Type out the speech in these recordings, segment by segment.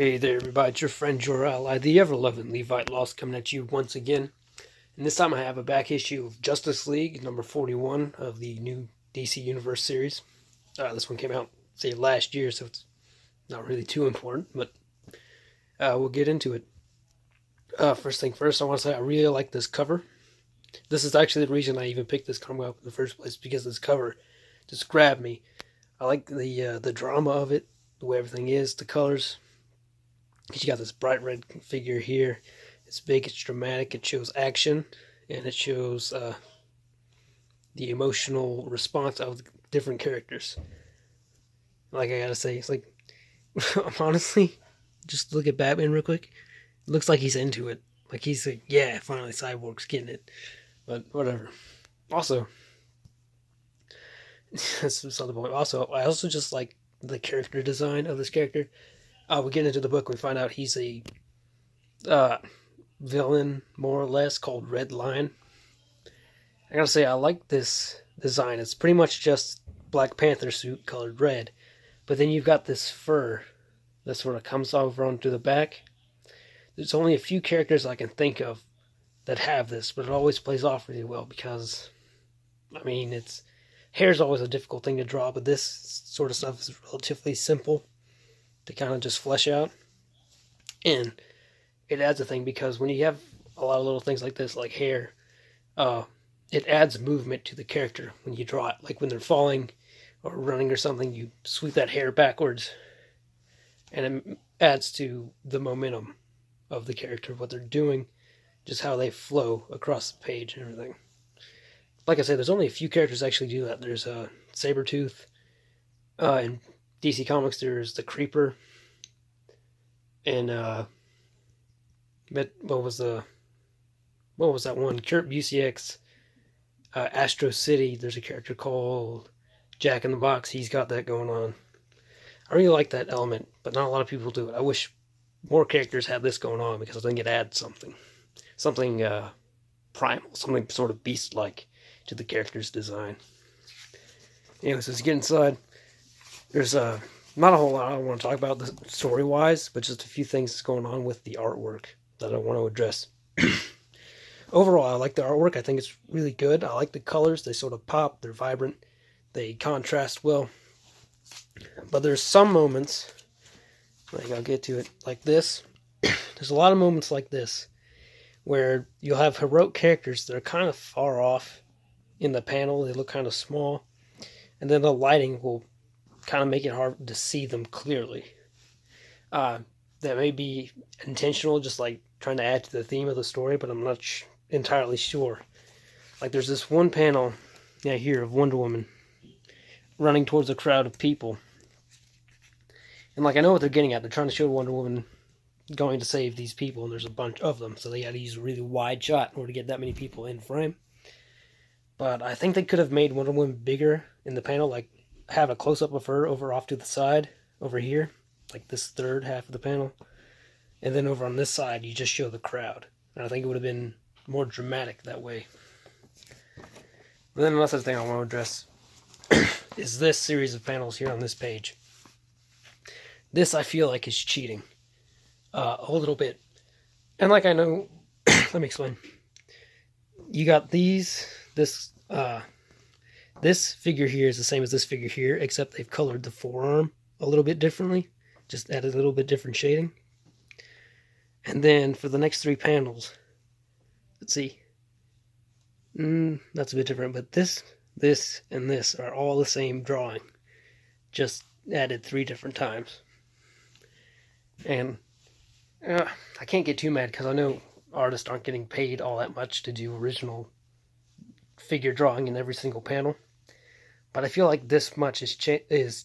Hey there, everybody. It's your friend, your ally, the ever-loving Levite Lost, coming at you once again. And this time I have a back issue of Justice League, number 41 of the new DC Universe series. This one came out, say, last year, so it's not really too important, but we'll get into it. First thing first, I want to say I really like this cover. This is actually the reason I even picked this comic up in the first place, because this cover just grabbed me. I like the drama of it, the way everything is, the colors. You got this bright red figure here. It's big, it's dramatic, it shows action, and it shows the emotional response of the different characters. Like I gotta say, it's like, honestly, just look at Batman real quick. It looks like he's into it. Like he's like, yeah, finally Cyborg's getting it. But whatever. Also, that's another point. Also, I also just like the character design of this character. We get into the book, we find out he's a villain, more or less, called Red Lion. I gotta say, I like this design. It's pretty much just Black Panther suit colored red, but then you've got this fur that sort of comes over onto the back. There's only a few characters I can think of that have this, but it always plays off really well because, I mean, hair's always a difficult thing to draw, but this sort of stuff is relatively simple to kind of just flesh out. And it adds a thing because when you have a lot of little things like this, like hair, it adds movement to the character when you draw it. Like when they're falling or running or something, you sweep that hair backwards, and it adds to the momentum of the character, what they're doing, just how they flow across the page and everything. Like I said, there's only a few characters that actually do that. There's Sabretooth, in DC Comics, there's the Creeper, and what was that one? Kurt Busiek's Astro City. There's a character called Jack in the Box. He's got that going on. I really like that element, but not a lot of people do it. I wish more characters had this going on because I think it adds something primal, something sort of beast-like to the character's design. Anyways, let's get inside. There's not a whole lot I want to talk about story-wise, but just a few things that's going on with the artwork that I want to address. Overall, I like the artwork. I think it's really good. I like the colors. They sort of pop. They're vibrant. They contrast well. But there's some moments, like I'll get to it, like this. There's a lot of moments like this where you'll have heroic characters that are kind of far off in the panel. They look kind of small. And then the lighting will kind of make it hard to see them clearly. That may be intentional, just like trying to add to the theme of the story, but I'm not entirely sure. Like there's this one panel here of Wonder Woman running towards a crowd of people. And like I know what they're getting at. They're trying to show Wonder Woman going to save these people, and there's a bunch of them, so they had to use a really wide shot in order to get that many people in frame. But I think they could have made Wonder Woman bigger in the panel, like have a close-up of her over off to the side, over here, like this third half of the panel. And then over on this side, you just show the crowd. And I think it would have been more dramatic that way. And then another thing I want to address is this series of panels here on this page. This, I feel like, is cheating. A little bit. And like I know, let me explain. You got this figure here is the same as this figure here, except they've colored the forearm a little bit differently. Just added a little bit different shading. And then for the next three panels, let's see. That's a bit different, but this, and this are all the same drawing. Just added 3 different times. And I can't get too mad because I know artists aren't getting paid all that much to do original figure drawing in every single panel. But I feel like this much is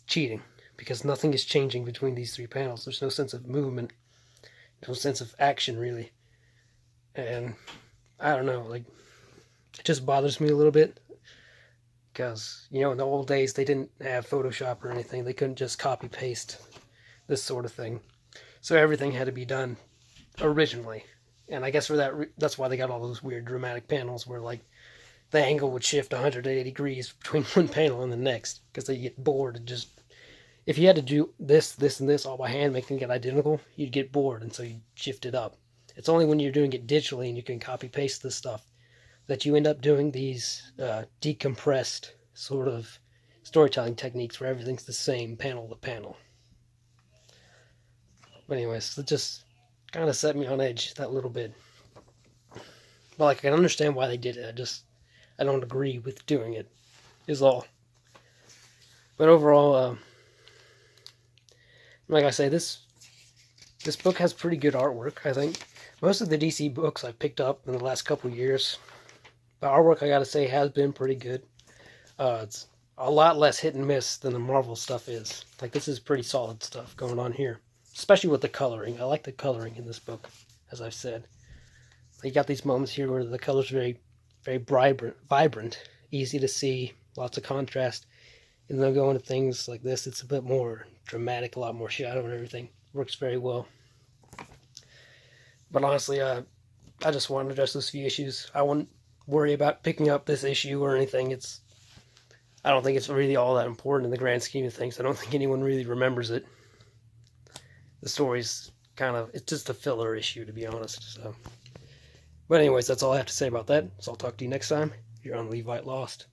cheating because nothing is changing between these 3 panels. There's no sense of movement, no sense of action really. And I don't know, like it just bothers me a little bit because, you know, in the old days they didn't have Photoshop or anything. They couldn't just copy paste this sort of thing. So everything had to be done originally. And I guess for that's why they got all those weird dramatic panels where like the angle would shift 180 degrees between one panel and the next because they get bored and just if you had to do this, this, and this all by hand, making it identical, you'd get bored, and so you shift it up. It's only when you're doing it digitally and you can copy paste this stuff that you end up doing these decompressed sort of storytelling techniques where everything's the same panel to panel. But anyways, it just kind of set me on edge that little bit. But like, I can understand why they did it. I don't agree with doing it, is all. But overall, like I say, this book has pretty good artwork, I think. Most of the DC books I've picked up in the last couple of years, the artwork, I gotta say, has been pretty good. It's a lot less hit and miss than the Marvel stuff is. Like, this is pretty solid stuff going on here. Especially with the coloring. I like the coloring in this book, as I've said. You got these moments here where the colors are very, very vibrant, easy to see, lots of contrast. And then go into things like this, it's a bit more dramatic, a lot more shadow and everything. Works very well. But honestly, I just wanted to address those few issues. I wouldn't worry about picking up this issue or anything. I don't think it's really all that important in the grand scheme of things. I don't think anyone really remembers it. The story's it's just a filler issue, to be honest. So, but anyways, that's all I have to say about that. So I'll talk to you next time. You're on Levite Lost.